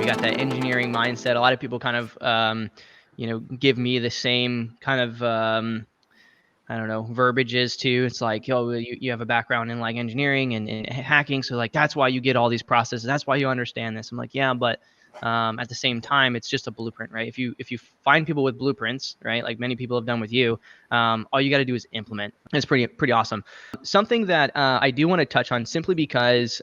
got that engineering mindset. A lot of people kind of, give me the same kind of, I don't know, verbiages too. It's like, oh, you have a background in like engineering and hacking. So like, that's why you get all these processes. That's why you understand this. I'm like, yeah, but at the same time, it's just a blueprint, right? If you find people with blueprints, right, like many people have done with you, all you got to do is implement. It's pretty awesome. Something that I do want to touch on simply because,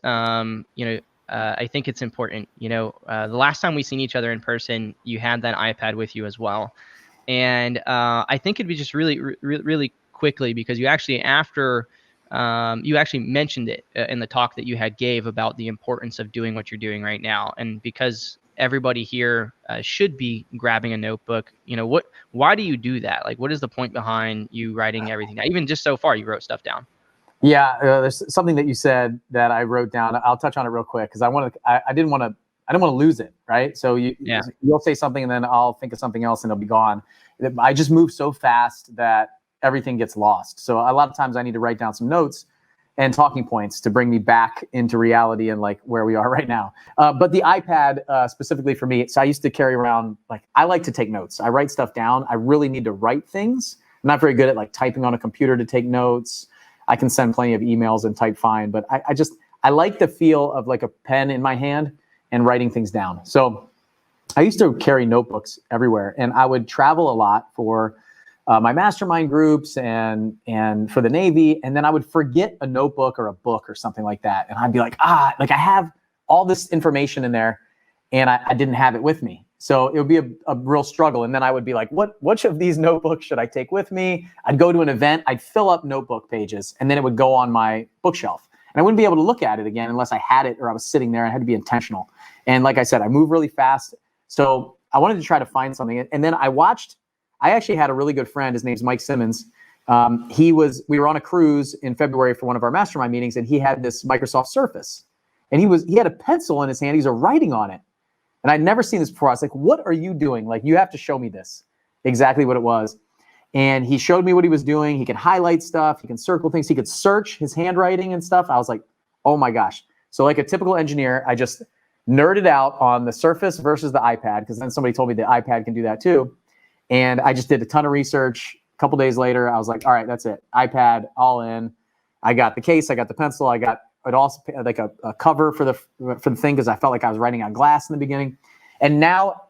I think it's important. The last time we seen each other in person, you had that iPad with you as well. And I think it'd be just really quickly, because you actually you actually mentioned it in the talk that you had gave about the importance of doing what you're doing right now. And because everybody here should be grabbing a notebook, why do you do that? Like, what is the point behind you writing everything down? Even just so far, you wrote stuff down. Yeah, there's something that you said that I wrote down. I'll touch on it real quick because I didn't want to lose it, right? So you'll say something and then I'll think of something else and it'll be gone. I just move so fast that everything gets lost. So a lot of times I need to write down some notes and talking points to bring me back into reality and like where we are right now. But the iPad specifically for me, so I used to carry around, like, I like to take notes. I write stuff down. I really need to write things. I'm not very good at like typing on a computer to take notes. I can send plenty of emails and type fine, but I like the feel of like a pen in my hand and writing things down. So I used to carry notebooks everywhere, and I would travel a lot for my mastermind groups and for the Navy. And then I would forget a notebook or a book or something like that. And I'd be like, I have all this information in there and I didn't have it with me. So it would be a real struggle. And then I would be like, which of these notebooks should I take with me? I'd go to an event, I'd fill up notebook pages, and then it would go on my bookshelf. And I wouldn't be able to look at it again unless I had it or I was sitting there. I had to be intentional. And like I said, I move really fast. So I wanted to try to find something. And then I actually had a really good friend. His name's Mike Simmons. We were on a cruise in February for one of our mastermind meetings, and he had this Microsoft Surface. And he had a pencil in his hand. He was writing on it. And I'd never seen this before. I was like, what are you doing? Like, you have to show me this. Exactly what it was. And he showed me what he was doing. He could highlight stuff. He can circle things. He could search his handwriting and stuff. I was like, oh my gosh. So like a typical engineer, I just nerded out on the Surface versus the iPad, because then somebody told me the iPad can do that too. And I just did a ton of research. A couple days later, I was like, all right, that's it. iPad, all in. I got the case. I got the pencil. I got it also like a cover for the thing, because I felt like I was writing on glass in the beginning. And now,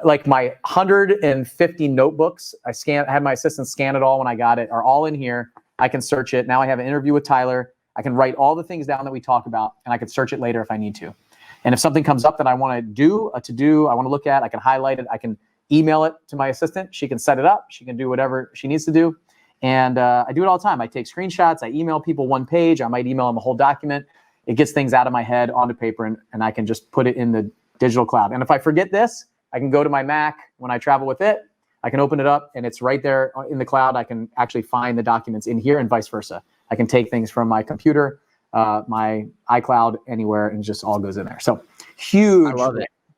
like, my 150 notebooks, I had my assistant scan it all when I got it, are all in here. I can search it. Now I have an interview with Tyler. I can write all the things down that we talk about, and I can search it later if I need to. And if something comes up that I want to do, I want to look at, I can highlight it. I can email it to my assistant. She can set it up. She can do whatever she needs to do. And I do it all the time. I take screenshots. I email people one page. I might email them a whole document. It gets things out of my head onto paper, and I can just put it in the digital cloud. And if I forget this, I can go to my Mac when I travel with it. I can open it up, and it's right there in the cloud. I can actually find the documents in here, and vice versa. I can take things from my computer, my iCloud, anywhere, and just all goes in there. So huge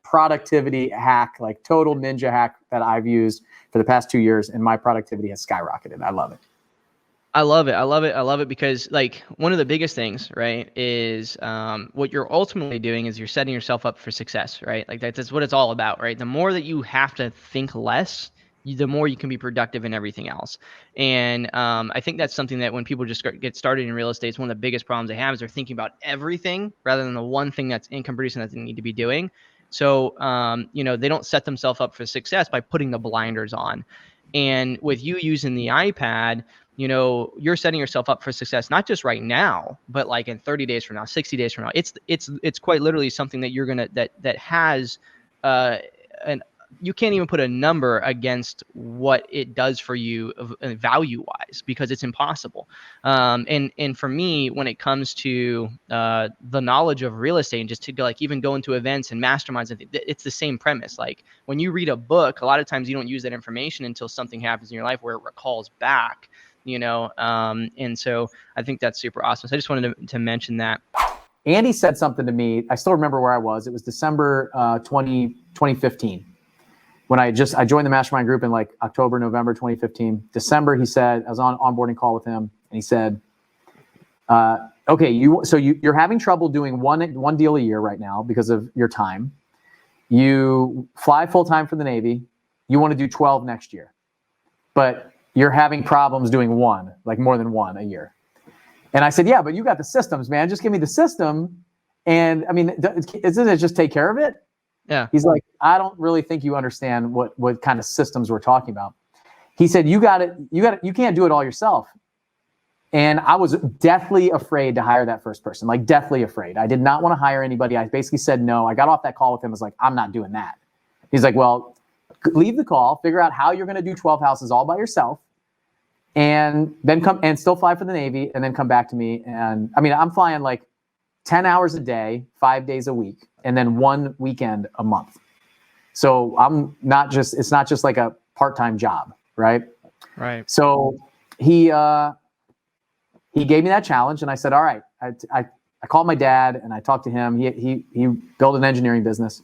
productivity hack, like total ninja hack that I've used for the past 2 years, and my productivity has skyrocketed. I love it. I love it because, like, one of the biggest things, right, is what you're ultimately doing is you're setting yourself up for success, right? Like, that's what it's all about, right? The more that you have to think less, the more you can be productive in everything else. And I think that's something that when people just get started in real estate, it's one of the biggest problems they have is they're thinking about everything rather than the one thing that's income producing that they need to be doing. So, they don't set themselves up for success by putting the blinders on. And with you using the iPad, you're setting yourself up for success, not just right now, but like in 30 days from now, 60 days from now. It's quite literally something that that has you can't even put a number against what it does for you value wise, because it's impossible. And for me, when it comes to the knowledge of real estate, and just to even go into events and masterminds, it's the same premise. Like, when you read a book, a lot of times you don't use that information until something happens in your life where it recalls back, and so I think that's super awesome. So I just wanted to mention that. Andy said something to me. I still remember where I was. It was December 2015. When I joined the mastermind group in like October, November 2015. December, he said, I was on an onboarding call with him, and he said, okay, you're having trouble doing one deal a year right now because of your time. you fly full-time for the Navy. You want to do 12 next year, but you're having problems doing one, like more than one a year. And I said, yeah, but you got the systems, man. Just give me the system. And I mean, isn't it just take care of it? Yeah. He's like, I don't really think you understand what kind of systems we're talking about. He said, you can't do it all yourself. And I was deathly afraid to hire that first person, like deathly afraid. I did not want to hire anybody. I basically said no. I got off that call with him. I was like, I'm not doing that. He's like, well, leave the call, figure out how you're going to do 12 houses all by yourself, and then come and still fly for the Navy, and then come back to me. And I mean, I'm flying like 10 hours a day, 5 days a week, and then one weekend a month. So it's not just like a part-time job, right? Right. So he gave me that challenge, and I said, all right. I called my dad, and I talked to him. He built an engineering business.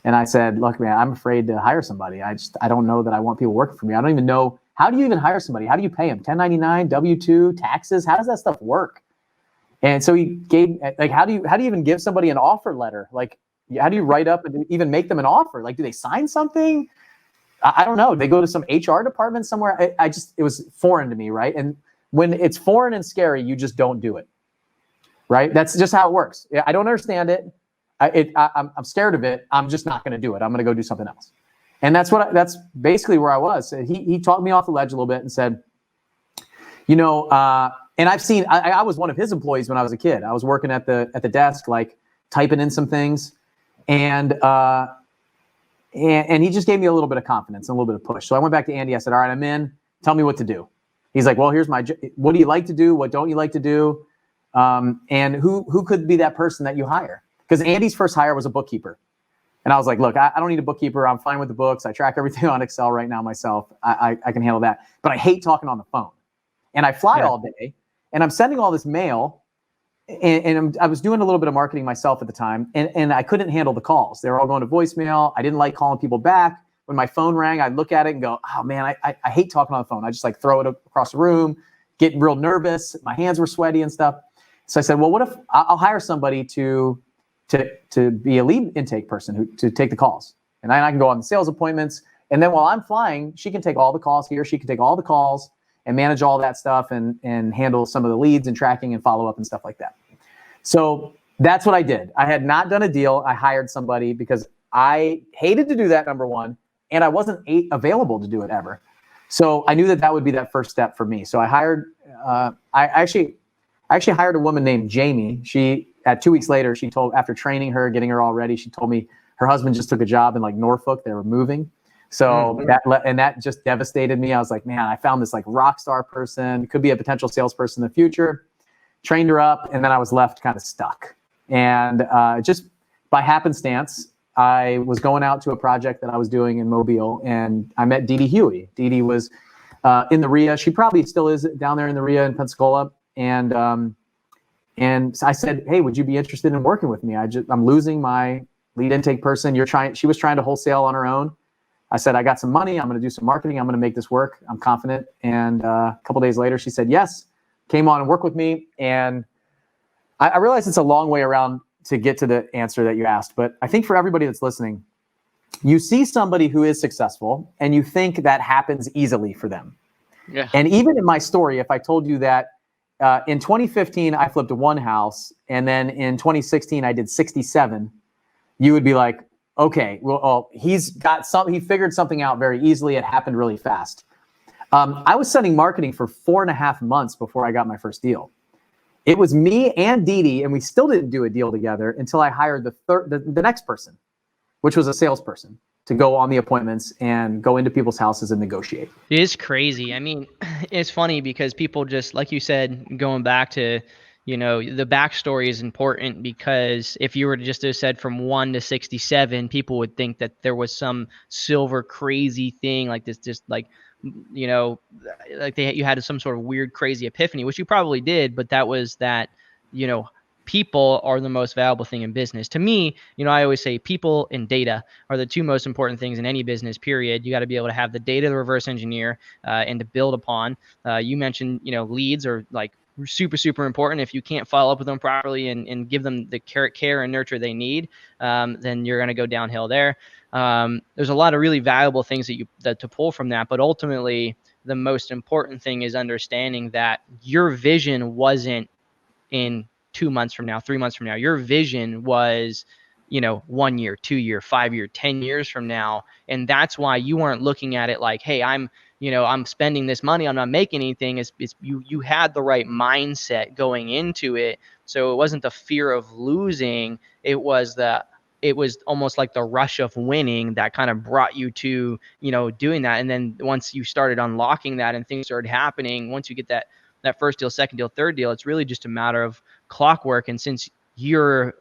And I said, look, man, I'm afraid to hire somebody. I don't know that I want people working for me. I don't even know. How do you even hire somebody? How do you pay them? 1099, W-2, taxes? How does that stuff work? And so he gave, like, how do you even give somebody an offer letter? Like, how do you write up and even make them an offer? Like, do they sign something? I don't know. They go to some HR department somewhere. It was foreign to me, right? And when it's foreign and scary, you just don't do it, right? That's just how it works. I don't understand it. I'm scared of it. I'm just not going to do it. I'm going to go do something else. And that's basically where I was. He talked me off the ledge a little bit and said, and I've seen, I was one of his employees when I was a kid. I was working at the desk, like typing in some things, and he just gave me a little bit of confidence and a little bit of push. So I went back to Andy. I said, all right, I'm in. Tell me what to do. He's like, well, here's what do you like to do? What don't you like to do? And who could be that person that you hire? Because Andy's first hire was a bookkeeper. And I was like, look, I don't need a bookkeeper. I'm fine with the books. I track everything on Excel right now myself. I can handle that. But I hate talking on the phone. And I fly all day, and I'm sending all this mail, and I was doing a little bit of marketing myself at the time, and I couldn't handle the calls. They were all going to voicemail. I didn't like calling people back. When my phone rang, I'd look at it and go, oh, man, I hate talking on the phone. I just like throw it across the room, get real nervous. My hands were sweaty and stuff. So I said, well, what if I'll hire somebody to be a lead intake person to take the calls. And I can go on the sales appointments. And then while I'm flying, she can take all the calls here. She can take all the calls and manage all that stuff and handle some of the leads and tracking and follow up and stuff like that. So that's what I did. I had not done a deal. I hired somebody because I hated to do that, number one, and I wasn't available to do it ever. So I knew that would be that first step for me. So I hired, I actually hired a woman named Jamie. At 2 weeks later, after training her, getting her all ready, she told me her husband just took a job in like Norfolk. They were moving. So that just devastated me. I was like, man, I found this like rock star person, could be a potential salesperson in the future. Trained her up, and then I was left kind of stuck. And just by happenstance, I was going out to a project that I was doing in Mobile, and I met Dee Dee Huey. Dee Dee was in the RIA. She probably still is down there in the RIA in Pensacola. And so I said, hey, would you be interested in working with me? I'm losing my lead intake person. She was trying to wholesale on her own. I said, I got some money. I'm going to do some marketing. I'm going to make this work. I'm confident. And a couple days later, she said, yes, came on and worked with me. And I realize it's a long way around to get to the answer that you asked. But I think for everybody that's listening, you see somebody who is successful and you think that happens easily for them. Yeah. And even in my story, if I told you that in 2015, I flipped one house, and then in 2016, I did 67, you would be like, okay, well, he figured something out very easily. It happened really fast. I was sending marketing for 4.5 months before I got my first deal. It was me and Dee Dee, and we still didn't do a deal together until I hired the next person, which was a salesperson, to go on the appointments and go into people's houses and negotiate. It is crazy. I mean, it's funny because people just, like you said, going back to, the backstory is important, because if you were to just have said from 1 to 67, people would think that there was some silver crazy thing like this, just like, like you had some sort of weird, crazy epiphany, which you probably did, but that was that, people are the most valuable thing in business. To me, I always say people and data are the two most important things in any business, period. You got to be able to have the data to reverse engineer and to build upon. You mentioned, leads, or like super, super important. If you can't follow up with them properly and give them the care and nurture they need, then you're going to go downhill there. There's a lot of really valuable things that to pull from that, but ultimately the most important thing is understanding that your vision wasn't in 2 months from now, 3 months from now. Your vision was, 1 year, 2 year, 5 year, 10 years from now. And that's why you weren't looking at it like, hey, I'm spending this money, I'm not making anything. It's you had the right mindset going into it. So it wasn't the fear of losing. It was almost like the rush of winning that kind of brought you to, doing that. And then once you started unlocking that and things started happening, once you get that first deal, second deal, third deal, it's really just a matter of clockwork. And since you're,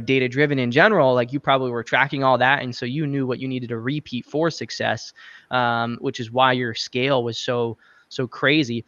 data driven in general, like you probably were tracking all that. And so you knew what you needed to repeat for success, which is why your scale was so crazy.